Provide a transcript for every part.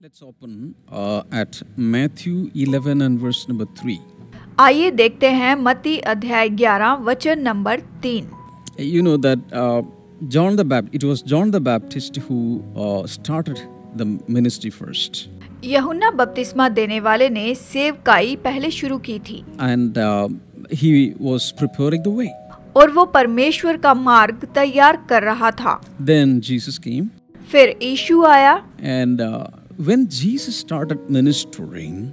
Let's open at Matthew 11 and verse number 3. आइए देखते हैं मत्ती अध्याय 11 वचन number 3। You know that it was John the Baptist who started the ministry first. यूहन्ना बपतिस्मा देने वाले ने सेवकाई पहले शुरू की थी And he was preparing the way. और वो परमेश्वर का मार्ग तैयार कर रहा था। Then Jesus came. फिर यीशु आया And when Jesus started ministering,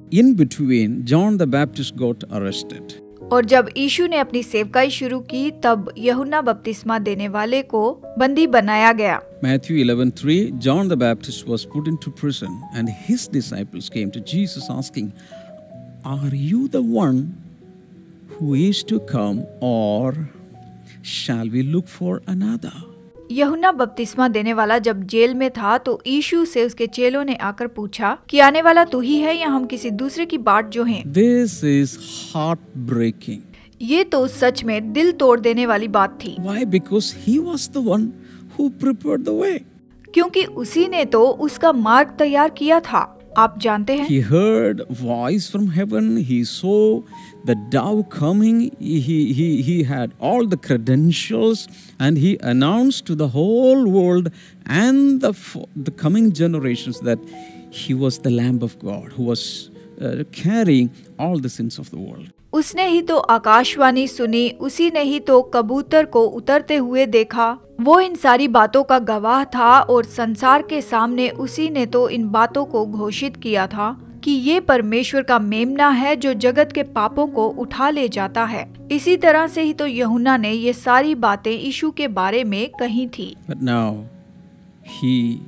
in between, John the Baptist got arrested. और जब यीशु ने अपनी सेवकाई शुरू की तब यूहन्ना बपतिस्मा देने वाले को बंदी बनाया गया। Matthew 11:3, John the Baptist was put into prison, and his disciples came to Jesus asking, "Are you the one who is to come, or shall we look for another?" यूहन्ना बपतिस्मा देने वाला जब जेल में था तो यीशु से उसके चेलों ने आकर पूछा कि आने वाला तू ही है या हम किसी दूसरे की बाट जो हैं? This is heartbreaking. ये तो सच में दिल तोड़ देने वाली बात थी। Why? Because he was the one who prepared the way. क्योंकि उसी ने तो उसका मार्ग तैयार किया था। आप जानते हैं, He heard voice from heaven. He saw the dove coming. He had all the credentials, and he announced to the whole world and the coming generations that he was the Lamb of God who was carrying all the sins of the world. उसने ही तो आकाशवाणी सुनी, उसी ने ही तो कबूतर को उतरते हुए देखा। वो इन सारी बातों का गवाह था और संसार के सामने उसी ने तो इन बातों को घोषित किया था कि ये परमेश्वर का मेमना है जो जगत के पापों को उठा ले जाता है। इसी तरह से ही तो यूहन्ना ने ये सारी बातें यीशु के बारे में कही थी। But now he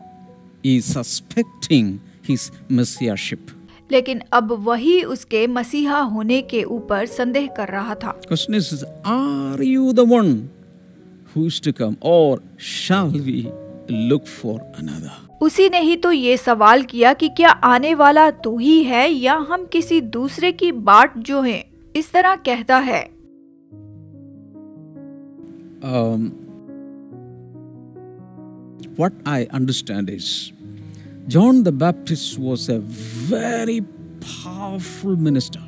is suspecting his messiahship. लेकिन अब वही उसके मसीहा होने के ऊपर संदेह कर रहा था। Question is, are you the one who is to come, or shall we look for another? उसी ने ही तो ये सवाल किया कि क्या आने वाला तू ही है या हम किसी दूसरे की बाट जो है? इस तरह कहता है। What I understand is, John the Baptist was a very powerful minister.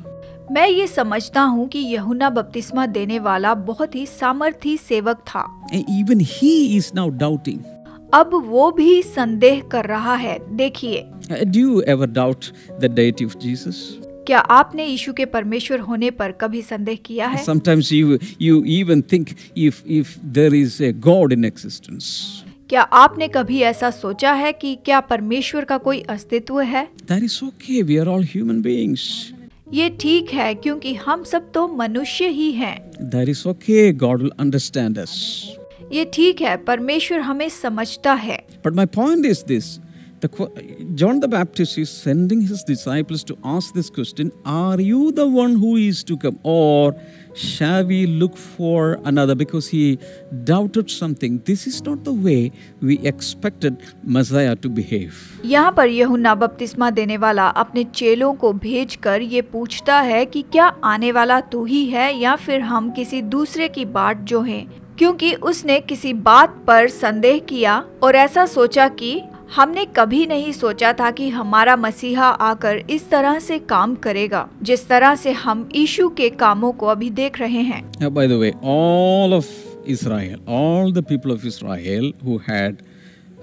मैं ये समझता हूँ कि यूहन्ना बपतिस्मा देने वाला बहुत ही सामर्थी सेवक था। And even he is now doubting. अब वो भी संदेह कर रहा है। देखिए, Do you ever doubt the deity of Jesus? क्या आपने यीशु के परमेश्वर होने पर कभी संदेह किया है? Sometimes you even think if there is a God in existence. क्या आपने कभी ऐसा सोचा है कि क्या परमेश्वर का कोई अस्तित्व है? That is okay. We are all human beings. ये ठीक है क्योंकि हम सब तो मनुष्य ही हैं। That is okay. God will understand us. ये ठीक है, परमेश्वर हमें समझता है। But my point is this. John the Baptist is sending his disciples to ask this question, are you the one who is to come, or shall we look for another? Because he doubted something. This is not the way we expected Messiah to behave. यहाँ पर यूहन्ना बपतिस्मा देने वाला अपने चेलों को भेजकर ये पूछता है कि क्या आने वाला तू ही है या फिर हम किसी दूसरे की बाट जो है? क्योंकि उसने किसी बात पर संदेह किया और ऐसा सोचा कि हमने कभी नहीं सोचा था कि हमारा मसीहा आकर इस तरह से काम करेगा जिस तरह से हम यीशु के कामों को अभी देख रहे हैं। By the way, all of Israel, all the people of Israel who had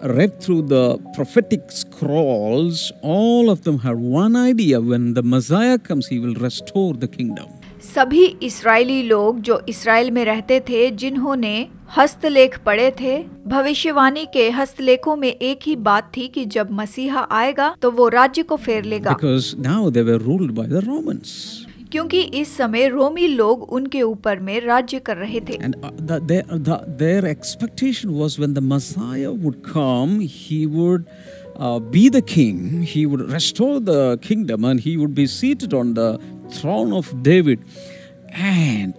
read through the prophetic scrolls, all of them had one idea: when the Messiah comes, he will restore the kingdom. सभी इस्राएली लोग जो इस्राएल में रहते थे, जिन्होंने हस्तलेख पढ़े थे, भविष्यवाणी के हस्तलेखों में एक ही बात थी कि जब मसीहा आएगा तो वो राज्य को फेर लेगा। Because now they were ruled by the Romans. क्योंकि इस समय रोमी लोग उनके ऊपर में राज्य कर रहे थे। And their expectation was when the Messiah would come, he would be the king, he would restore the kingdom, and he would be seated on the throne of David, and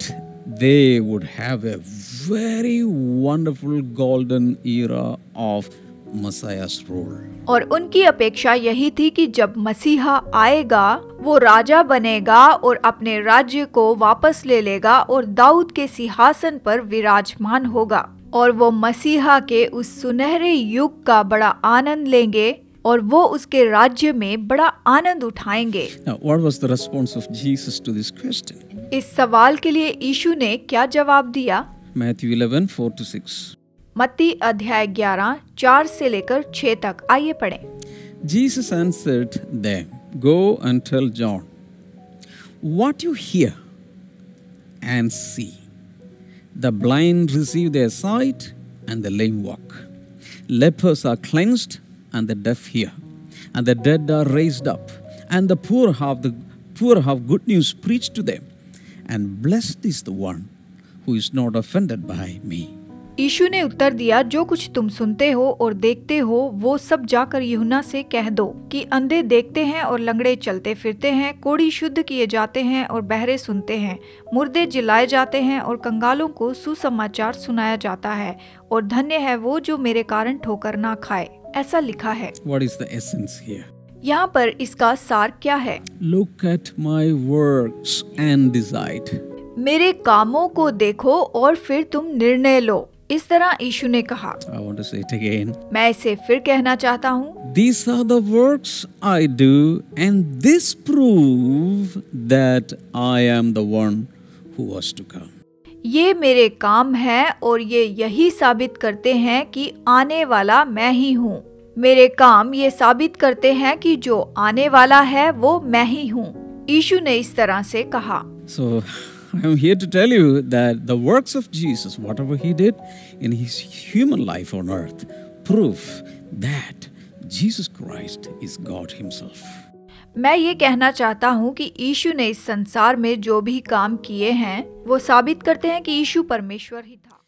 they would have a very wonderful golden era of Messiah's rule. और उनकी अपेक्षा यही थी कि जब मसीहा आएगा वो राजा बनेगा और अपने राज्य को वापस ले लेगा और दाऊद के सिंहासन पर विराजमान होगा और वो मसीहा के उस सुनहरे युग का बड़ा आनंद लेंगे और वो उसके राज्य में बड़ा आनंद उठाएंगे। Now, what was the response of Jesus to this question? इस सवाल के लिए यीशु ने क्या जवाब दिया? Matthew 11:4-6. मत्ती अध्याय 11 4 से लेकर 6 तक। आइए पढ़ें। Jesus answered them, "Go and tell John what you hear and see. The blind receive their sight, and the lame walk. Lepers are cleansed, and the deaf hear, and the dead are raised up, and the poor have good news preached to them. And blessed is the one who is not offended by me." यीशु ने उत्तर दिया, जो कुछ तुम सुनते हो और देखते हो वो सब जाकर यूहन्ना से कह दो कि अंधे देखते हैं और लंगड़े चलते फिरते हैं, कोढ़ी शुद्ध किए जाते हैं और बहरे सुनते हैं, मुर्दे जिलाए जाते हैं और कंगालों को सुसमाचार सुनाया जाता है, और धन्य है वो जो मेरे कारण ठोकर ना खाए। ऐसा लिखा है। What is the essence here? यहाँ पर इसका सार क्या है? Look at my works and decide. मेरे कामों को देखो और फिर तुम निर्णय लो। इस तरह यीशु ने कहा। I want to say it again. मैं इसे फिर कहना चाहता हूँ। These are the works I do, and this prove that I am the one who was to come. ये मेरे काम है और ये यही साबित करते हैं कि आने वाला मैं ही हूँ। मेरे काम ये साबित करते हैं कि जो आने वाला है वो मैं ही हूँ। यीशु ने इस तरह से कहा। So I am here to tell you that the works of Jesus, whatever he did in his human life on earth, prove that Jesus Christ is God himself. मैं ये कहना चाहता हूँ कि यीशु ने इस संसार में जो भी काम किए हैं वो साबित करते हैं कि यीशु परमेश्वर ही था।